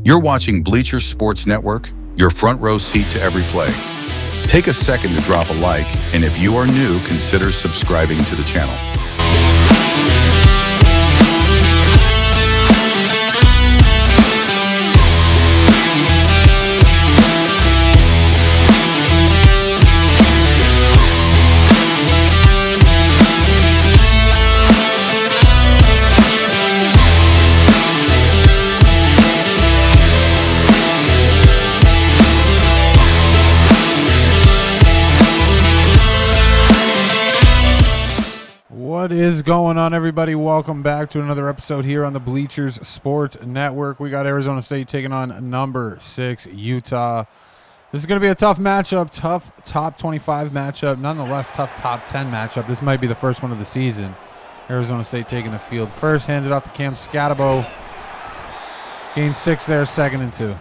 You're watching Bleachers Sports Network, your front row seat to every play. Take a second to drop a like, and if you are new, consider subscribing to the channel. What is going on, everybody? Welcome back to another episode here on the Bleachers Sports Network. We got Arizona State taking on number 6 Utah. This is going to be a tough matchup, tough top 25 matchup, nonetheless tough top 10 matchup. This might be the first one of the season. Arizona State taking the field first, handed off to Cam Scatabo. Gained 6 there, 2nd and 2.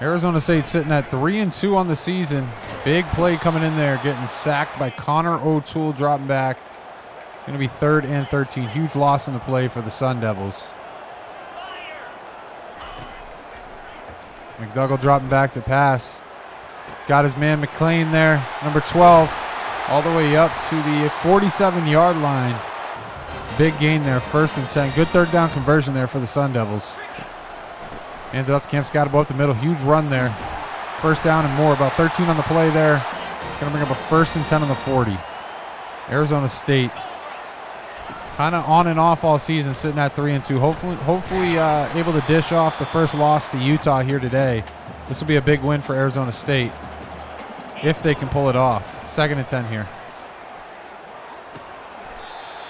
Arizona State sitting at 3-2 on the season. Big play coming in there, getting sacked by Connor O'Toole, dropping back. Going to be 3rd and 13. Huge loss in the play for the Sun Devils. McDougall dropping back to pass. Got his man McLean there, number 12, all the way up to the 47-yard line. Big gain there, 1st and 10. Good 3rd down conversion there for the Sun Devils. Hands it off to Cam Scatabo up the middle. Huge run there. 1st down and more. About 13 on the play there. Going to bring up a 1st and 10 on the 40. Arizona State kind of on and off all season, sitting at 3-2. Hopefully able to dish off the first loss to Utah here today. This will be a big win for Arizona State if they can pull it off. 2nd and 10 here.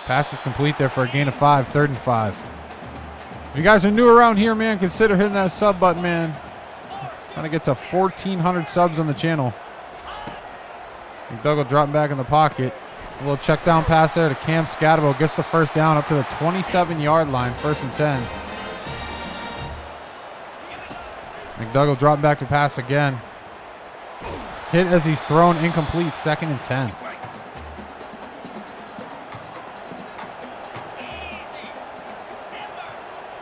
Pass is complete there for a gain of 5. 3rd and 5. If you guys are new around here, man, consider hitting that sub button, man. Trying to get to 1,400 subs on the channel. McDougall dropping back in the pocket. A little check down pass there to Cam Scatabo. Gets the 1st down up to the 27-yard line. 1st and 10. McDougall dropping back to pass again. Hit as he's thrown, incomplete. 2nd and 10.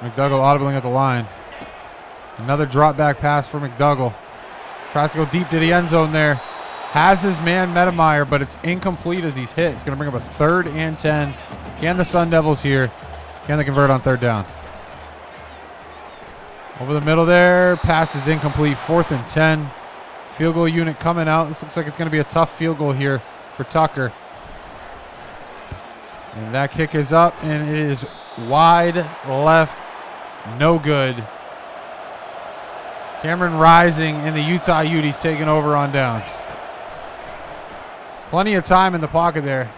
McDougall audibling at the line. Another drop back pass for McDougall. Tries to go deep to the end zone there. Has his man Medemeyer, but it's incomplete as he's hit. It's going to bring up a 3rd and 10. Can the Sun Devils here? Can they convert on 3rd down? Over the middle there. Pass is incomplete. 4th and 10. Field goal unit coming out. This looks like it's going to be a tough field goal here for Tucker. And that kick is up, and it is wide left. No good. Cameron Rising and the Utah Utes taking over on downs. Plenty of time in the pocket there.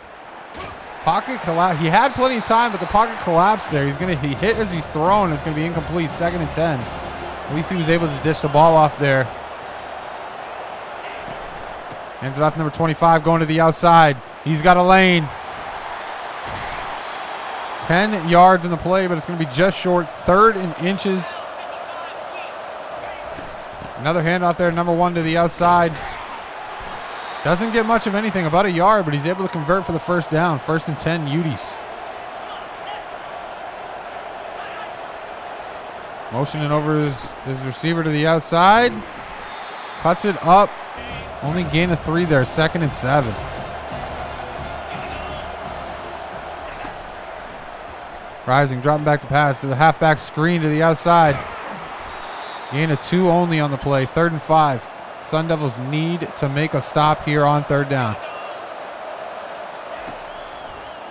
Pocket collapse. He had plenty of time, but the pocket collapsed there. He hit as he's thrown. It's going to be incomplete. 2nd and 10. At least he was able to dish the ball off there. Hands it off to number 25, going to the outside. He's got a lane. 10 yards in the play, but it's going to be just short. 3rd and inches. Another handoff there, number 1 to the outside. Doesn't get much of anything, about a yard, but he's able to convert for the 1st down. 1st and 10, Utes. Motioning over his receiver to the outside. Cuts it up. Only gain of 3 there, 2nd and 7. Rising, dropping back to pass to the halfback screen to the outside. Gain of 2 only on the play. 3rd and 5. Sun Devils need to make a stop here on 3rd down.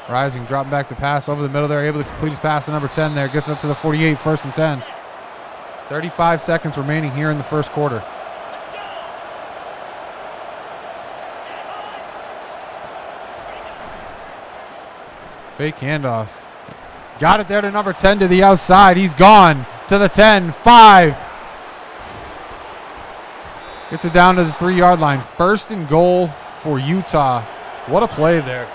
Rising, dropping back to pass over the middle there. Able to complete his pass to number 10 there. Gets up to the 48, 1st and 10. 35 seconds remaining here in the 1st quarter. Fake handoff. Got it there to number 10 to the outside. He's gone to the 10, 5. Gets it down to the 3-yard line. 1st and goal for Utah. What a play there.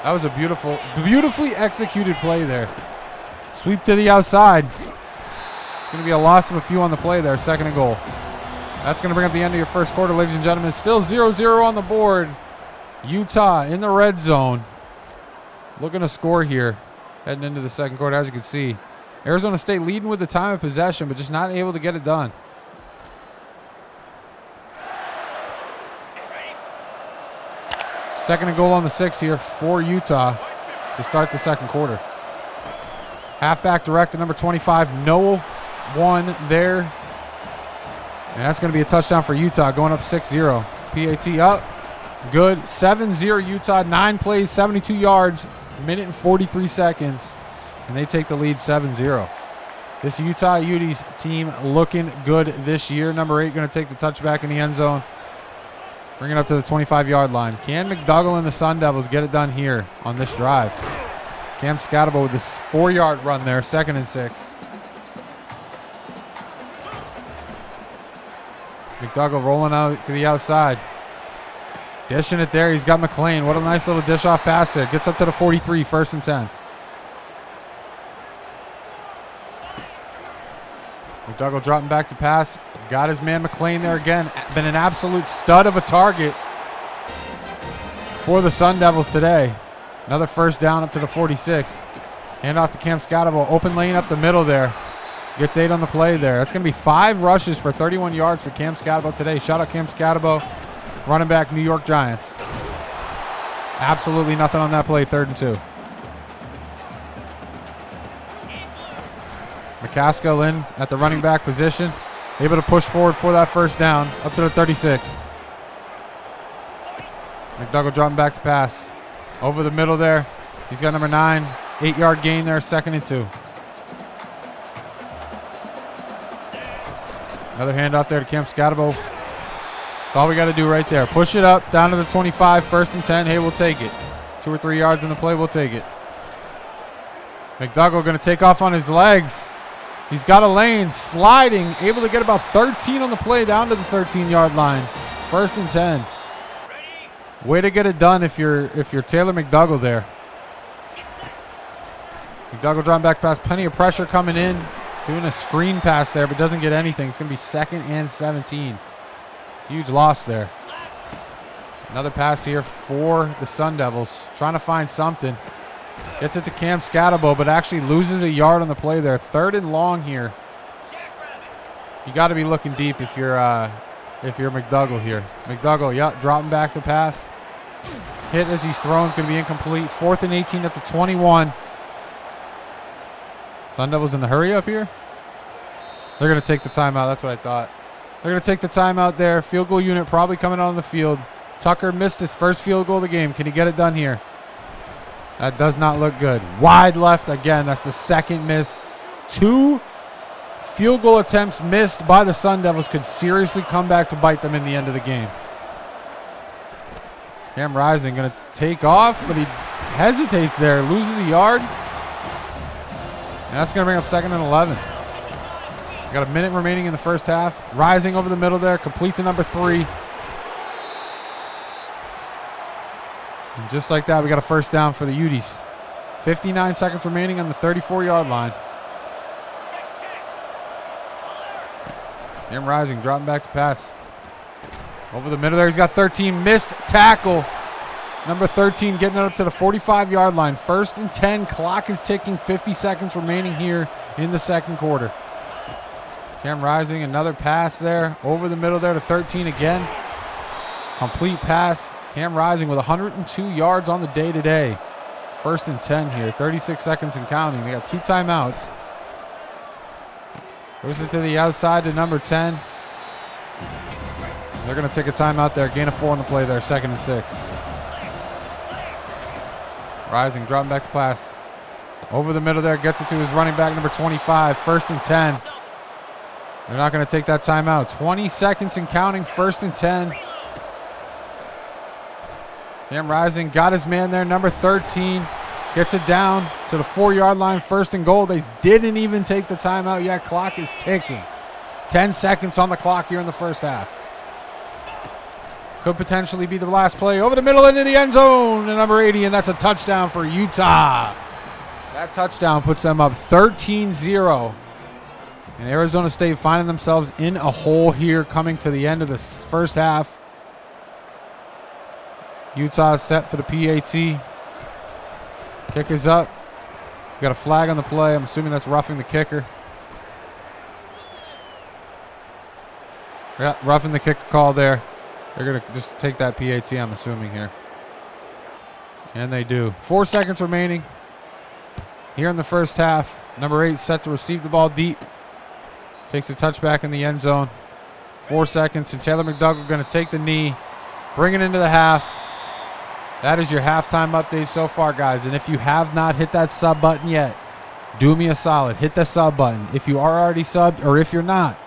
That was a beautifully executed play there. Sweep to the outside. It's going to be a loss of a few on the play there. 2nd and goal. That's going to bring up the end of your 1st quarter, ladies and gentlemen. Still 0-0 on the board. Utah in the red zone. Looking to score here heading into the second quarter. As you can see, Arizona State leading with the time of possession, but just not able to get it done. Second and goal on the 6 here for Utah to start the second quarter. Halfback direct to number 25, no one there. And that's going to be a touchdown for Utah, going up 6-0. PAT up. Good. 7-0 Utah. 9 plays, 72 yards, minute and 43 seconds. And they take the lead 7-0. This Utah Utes team looking good this year. Number 8 going to take the touchback in the end zone. Bring it up to the 25-yard line. Can McDougall and the Sun Devils get it done here on this drive? Cam Scatabo with this 4-yard run there, 2nd and 6. McDougall rolling out to the outside. Dishing it there. He's got McLean. What a nice little dish-off pass there. Gets up to the 43, 1st and 10. McDougall dropping back to pass. Got his man McLean there again. Been an absolute stud of a target for the Sun Devils today. Another 1st down up to the 46. Hand off to Cam Scatabo. Open lane up the middle there. Gets 8 on the play there. That's going to be 5 rushes for 31 yards for Cam Scatabo today. Shout out Cam Scatabo, running back New York Giants. Absolutely nothing on that play, 3rd and 2. McCaskill in at the running back position. Able to push forward for that 1st down up to the 36. McDougall dropping back to pass. Over the middle there. He's got number 9. 8-yard gain there, 2nd and 2. Another handoff there to Cam Scatabo. That's all we got to do right there. Push it up, down to the 25, 1st and 10. Hey, we'll take it. 2 or 3 yards in the play, we'll take it. McDougall going to take off on his legs. He's got a lane, sliding, able to get about 13 on the play down to the 13-yard line. 1st and 10. Way to get it done if you're Taylor McDougall there. McDougall drawing back pass, plenty of pressure coming in. Doing a screen pass there, but doesn't get anything. It's going to be 2nd and 17. Huge loss there. Another pass here for the Sun Devils. Trying to find something. Gets it to Cam Scatabo, but actually loses a yard on the play there. 3rd and long here. You got to be looking deep if you're McDougall here. McDougall, yeah, dropping back to pass. Hit as he's thrown. It's going to be incomplete. 4th and 18 at the 21. Sun Devils in the hurry up here. They're going to take the timeout. That's what I thought. They're going to take the timeout there. Field goal unit probably coming out on the field. Tucker missed his 1st field goal of the game. Can he get it done here? That does not look good. Wide left again. That's the 2nd miss. 2 field goal attempts missed by the Sun Devils could seriously come back to bite them in the end of the game. Cam Rising going to take off, but he hesitates there. Loses a yard. And that's going to bring up 2nd and 11. Got a minute remaining in the 1st half. Rising over the middle there. Complete to number 3. And just like that, we got a 1st down for the Utes. 59 seconds remaining on the 34-yard line. Cam Rising dropping back to pass. Over the middle there, he's got 13. Missed tackle. Number 13 getting it up to the 45-yard line. 1st and 10. Clock is ticking. 50 seconds remaining here in the second quarter. Cam Rising, another pass there. Over the middle there to 13 again. Complete pass. Cam Rising with 102 yards on the day today. 1st and 10 here. 36 seconds and counting. They got 2 timeouts. Goes it to the outside to number 10. They're going to take a timeout there. Gain of 4 on the play there. 2nd and 6. Rising, dropping back to pass. Over the middle there. Gets it to his running back, number 25. 1st and 10. They're not going to take that timeout. 20 seconds and counting. 1st and 10. Cam Rising got his man there, number 13. Gets it down to the 4-yard line, 1st and goal. They didn't even take the timeout yet. Clock is ticking. 10 seconds on the clock here in the 1st half. Could potentially be the last play. Over the middle into the end zone to number 80, and that's a touchdown for Utah. That touchdown puts them up 13-0. And Arizona State finding themselves in a hole here coming to the end of the 1st half. Utah is set for the PAT. Kick is up. Got a flag on the play. I'm assuming that's roughing the kicker. Yeah, roughing the kicker call there. They're going to just take that PAT, I'm assuming, here. And they do. 4 seconds remaining here in the first half. Number 8 set to receive the ball deep. Takes a touchback in the end zone. 4 seconds, and Taylor McDougall going to take the knee, bring it into the half. That is your halftime update so far, guys. And if you have not hit that sub button yet, do me a solid. Hit the sub button. If you are already subbed, or if you're not,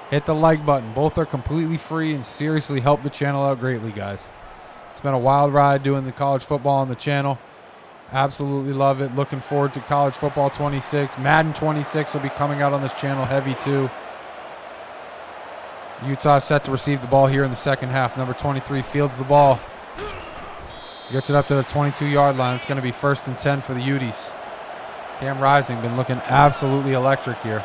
hit the like button. Both are completely free and seriously help the channel out greatly, guys. It's been a wild ride doing the college football on the channel. Absolutely love it. Looking forward to college football 26. Madden 26 will be coming out on this channel heavy too. Utah set to receive the ball here in the second half. Number 23 fields the ball. Gets it up to the 22-yard line. It's going to be 1st and 10 for the Utes. Cam Rising been looking absolutely electric here.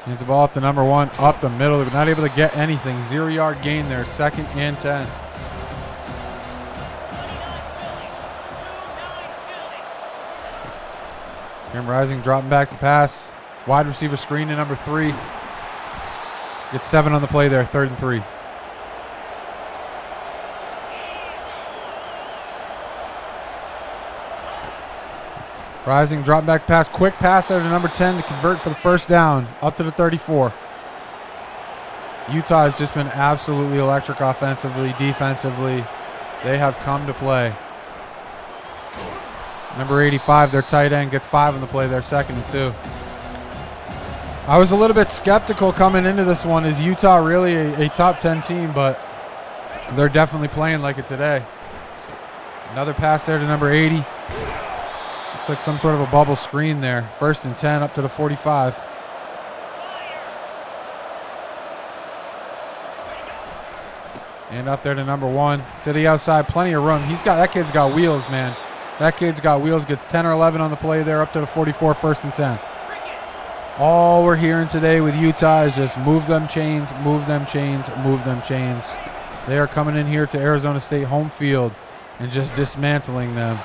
Hands the ball off to number 1, up the middle. They're not able to get anything. 0-yard gain there, 2nd and 10. Cam Rising dropping back to pass. Wide receiver screen to number 3. Gets 7 on the play there, 3rd and 3. Rising, drop back pass, quick pass there to number 10 to convert for the first down, up to the 34. Utah has just been absolutely electric offensively, defensively. They have come to play. Number 85, their tight end, gets 5 on the play there, 2nd and 2. I was a little bit skeptical coming into this one. Is Utah really a top 10 team? But they're definitely playing like it today. Another pass there to number 80. Looks like some sort of a bubble screen there. 1st and 10 up to the 45. And up there to number 1 to the outside. Plenty of room. That kid's got wheels, man. That kid's got wheels. Gets 10 or 11 on the play there up to the 44. 1st and 10. All we're hearing today with Utah is just move them chains, move them chains, move them chains. They are coming in here to Arizona State home field and just dismantling them.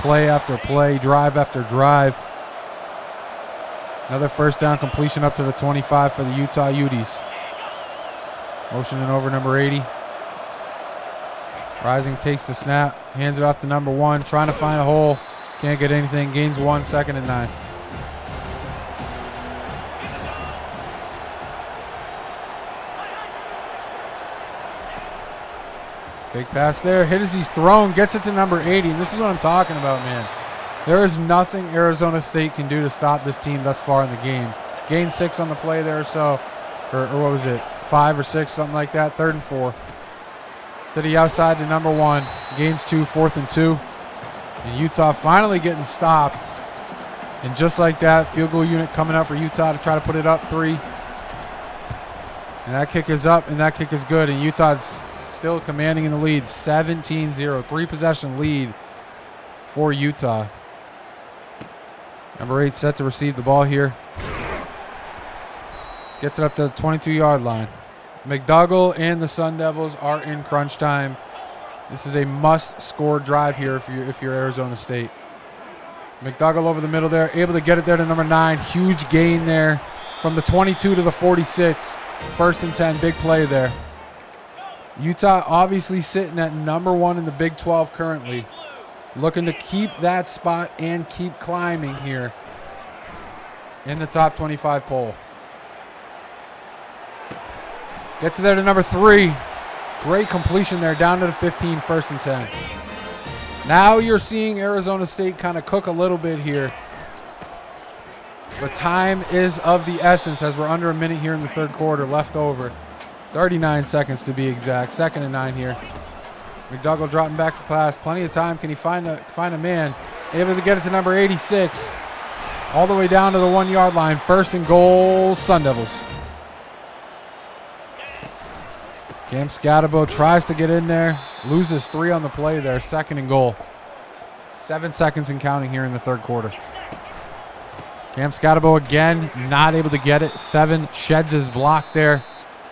Play after play, drive after drive. Another first down completion up to the 25 for the Utah Utes. Motioning over number 80. Rising takes the snap, hands it off to number 1, trying to find a hole. Can't get anything, gains 1, 2nd and 9. Fake pass there, hit as he's thrown, gets it to number 80, and this is what I'm talking about, man. There is nothing Arizona State can do to stop this team thus far in the game. Gained 6 on the play there, so, or what was it, 5 or 6, something like that, 3rd and 4. To the outside to number 1, gains 2, 4th and 2. And Utah finally getting stopped. And just like that, field goal unit coming up for Utah to try to put it up 3. And that kick is up, and that kick is good, and Utah's still commanding in the lead, 17-0, 3-possession lead for Utah. Number 8 set to receive the ball here. Gets it up to the 22-yard line. McDougall and the Sun Devils are in crunch time. This is a must-score drive here if you're Arizona State. McDougall over the middle there, able to get it there to number 9. Huge gain there from the 22 to the 46. 1st and 10, big play there. Utah obviously sitting at number 1 in the Big 12 currently. Looking to keep that spot and keep climbing here in the top 25 poll. Gets it there to number 3. Great completion there down to the 15, 1st and 10. Now you're seeing Arizona State kind of cook a little bit here. But time is of the essence as we're under a minute here in the 3rd quarter left over. 39 seconds to be exact. 2nd and 9 here. McDougall dropping back to pass. Plenty of time. Can he find a man? Able to get it to number 86. All the way down to the 1-yard line. 1st and goal, Sun Devils. Cam Scatabo tries to get in there. Loses 3 on the play there. 2nd and goal. 7 seconds and counting here in the 3rd quarter. Cam Scatabo again, not able to get it. 7, sheds his block there.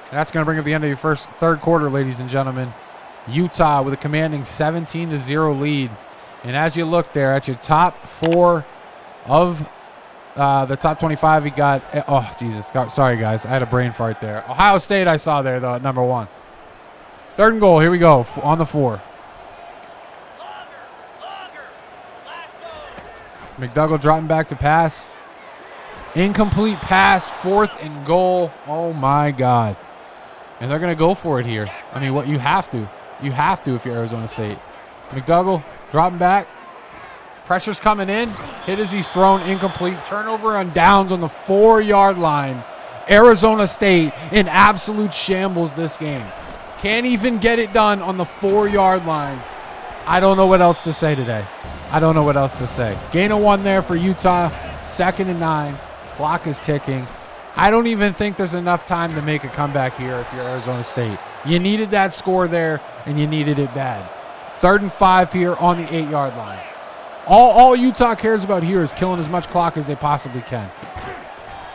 And that's going to bring up the end of your 3rd quarter, ladies and gentlemen. Utah with a commanding 17-0 lead. And as you look there at your top 4 of the top 25, we got, oh, Jesus. Sorry, guys. I had a brain fart there. Ohio State I saw there, though, at number 1. 3rd and goal. Here we go on the 4. McDougald dropping back to pass. Incomplete pass, 4th and goal. Oh, my God. And they're going to go for it here. I mean, what you have to. You have to if you're Arizona State. McDougald dropping back. Pressure's coming in. Hit as he's thrown, incomplete. Turnover on downs on the 4-yard line. Arizona State in absolute shambles this game. Can't even get it done on the 4-yard line. I don't know what else to say today. I don't know what else to say. Gain of 1 there for Utah. 2nd and 9. Clock is ticking. I don't even think there's enough time to make a comeback here if you're Arizona State. You needed that score there, and you needed it bad. 3rd and 5 here on the 8-yard line. All Utah cares about here is killing as much clock as they possibly can.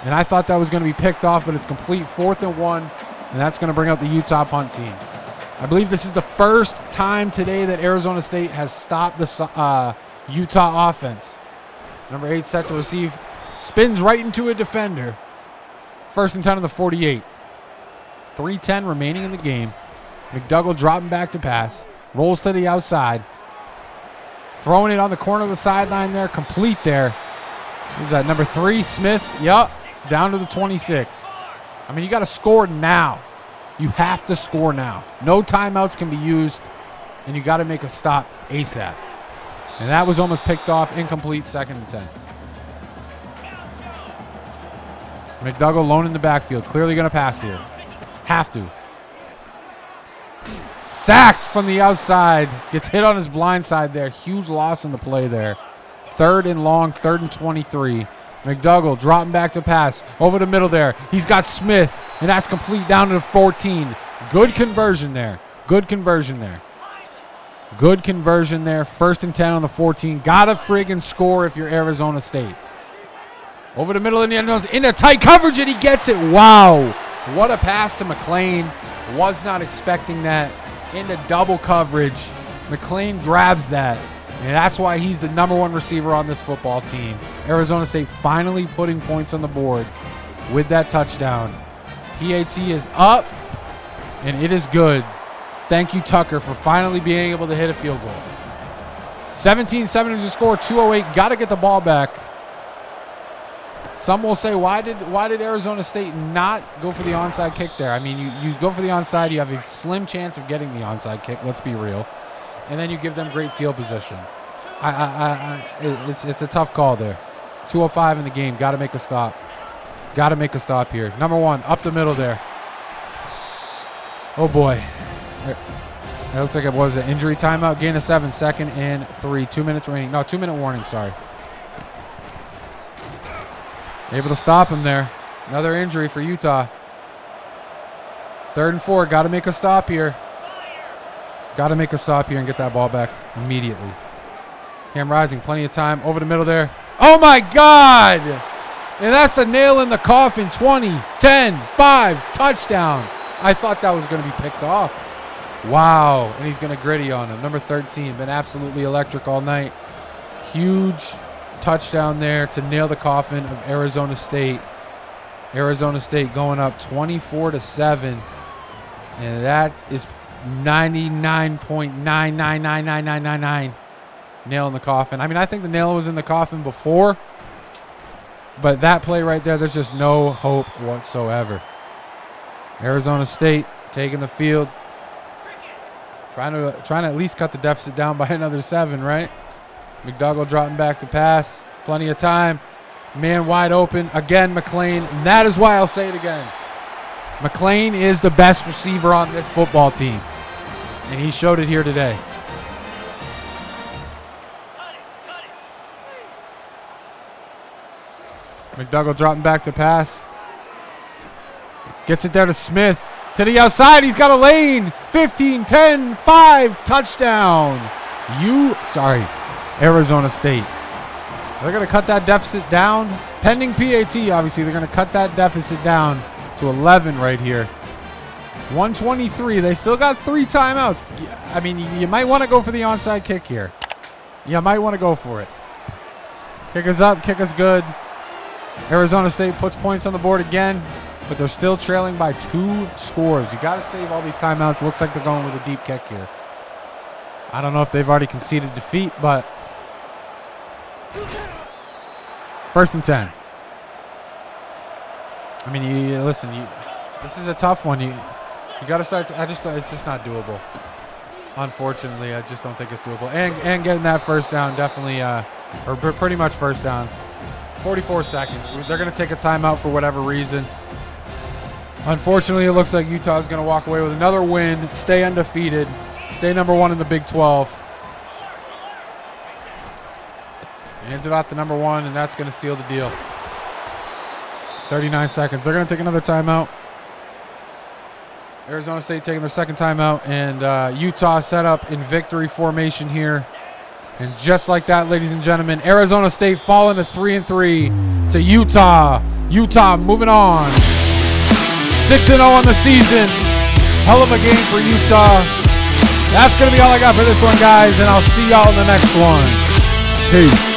And I thought that was going to be picked off, but it's complete 4th and 1, and that's going to bring out the Utah punt team. I believe this is the first time today that Arizona State has stopped the Utah offense. Number 8 set to receive. Spins right into a defender. 1st and 10 on the 48. 3:10 remaining in the game. McDougald dropping back to pass. Rolls to the outside. Throwing it on the corner of the sideline there. Complete there. Who's that? Number 3, Smith. Yup. Down to the 26. I mean, you got to score now. You have to score now. No timeouts can be used, and you got to make a stop ASAP. And that was almost picked off. Incomplete. 2nd and 10. McDougald alone in the backfield. Clearly going to pass here. Have to. Sacked from the outside. Gets hit on his blind side there. Huge loss in the play there. 3rd and long. 3rd and 23. McDougald dropping back to pass. Over the middle there. He's got Smith. And that's complete down to the 14. Good conversion there. Good conversion there. Good conversion there. 1st and 10 on the 14. Gotta friggin' score if you're Arizona State. Over the middle of the end zone, into tight coverage, and he gets it. Wow. What a pass to McLean. Was not expecting that. Into double coverage. McLean grabs that, and that's why he's the number 1 receiver on this football team. Arizona State finally putting points on the board with that touchdown. PAT is up, and it is good. Thank you, Tucker, for finally being able to hit a field goal. 17-7 is the score, 2:08. Got to get the ball back. Some will say, why did Arizona State not go for the onside kick there? I mean, you go for the onside, you have a slim chance of getting the onside kick, let's be real. And then you give them great field position. It's a tough call there. 2:05 in the game, got to make a stop. Got to make a stop here. Number 1, up the middle there. Oh, boy. That looks like it was an injury timeout. Gain of 7, 2nd and 3. 2 minutes remaining. No, 2-minute warning, sorry. Able to stop him there. Another injury for Utah. 3rd and 4. Got to make a stop here. Got to make a stop here and get that ball back immediately. Cam Rising, plenty of time. Over the middle there. Oh, my God! And that's the nail in the coffin. 20, 10, 5, touchdown. I thought that was going to be picked off. Wow. And he's going to gritty on him. Number 13, been absolutely electric all night. Huge touchdown there to nail the coffin of Arizona State. Arizona State going up 24-7, and that is 99.999999 nail in the coffin. I mean, I think the nail was in the coffin before, but that play right there, there's just no hope whatsoever. Arizona State taking the field, trying to at least cut the deficit down by another 7, right? McDougald dropping back to pass. Plenty of time. Man wide open. Again, McLean. And that is why I'll say it again. McLean is the best receiver on this football team. And he showed it here today. McDougald dropping back to pass. Gets it there to Smith. To the outside. He's got a lane. 15, 10, 5. Touchdown. Arizona State. They're going to cut that deficit down. Pending PAT, obviously, they're going to cut that deficit down to 11 right here. 1:23. They still got 3 timeouts. I mean, you might want to go for the onside kick here. You might want to go for it. Kick is up. Kick is good. Arizona State puts points on the board again, but they're still trailing by 2 scores. You got to save all these timeouts. Looks like they're going with a deep kick here. I don't know if they've already conceded defeat, but 1st and 10. I mean, listen, this is a tough one. You got to start. It's just not doable. Unfortunately, I just don't think it's doable. And getting that first down definitely, or pretty much first down. 44 seconds. They're going to take a timeout for whatever reason. Unfortunately, it looks like Utah's going to walk away with another win, stay undefeated, stay number 1 in the Big 12. Hands it off to number 1, and that's going to seal the deal. 39 seconds. They're going to take another timeout. Arizona State taking their second timeout, and Utah set up in victory formation here. And just like that, ladies and gentlemen, Arizona State falling to 3-3 to Utah. Utah moving on. 6-0 on the season. Hell of a game for Utah. That's going to be all I got for this one, guys, and I'll see y'all in the next one. Peace.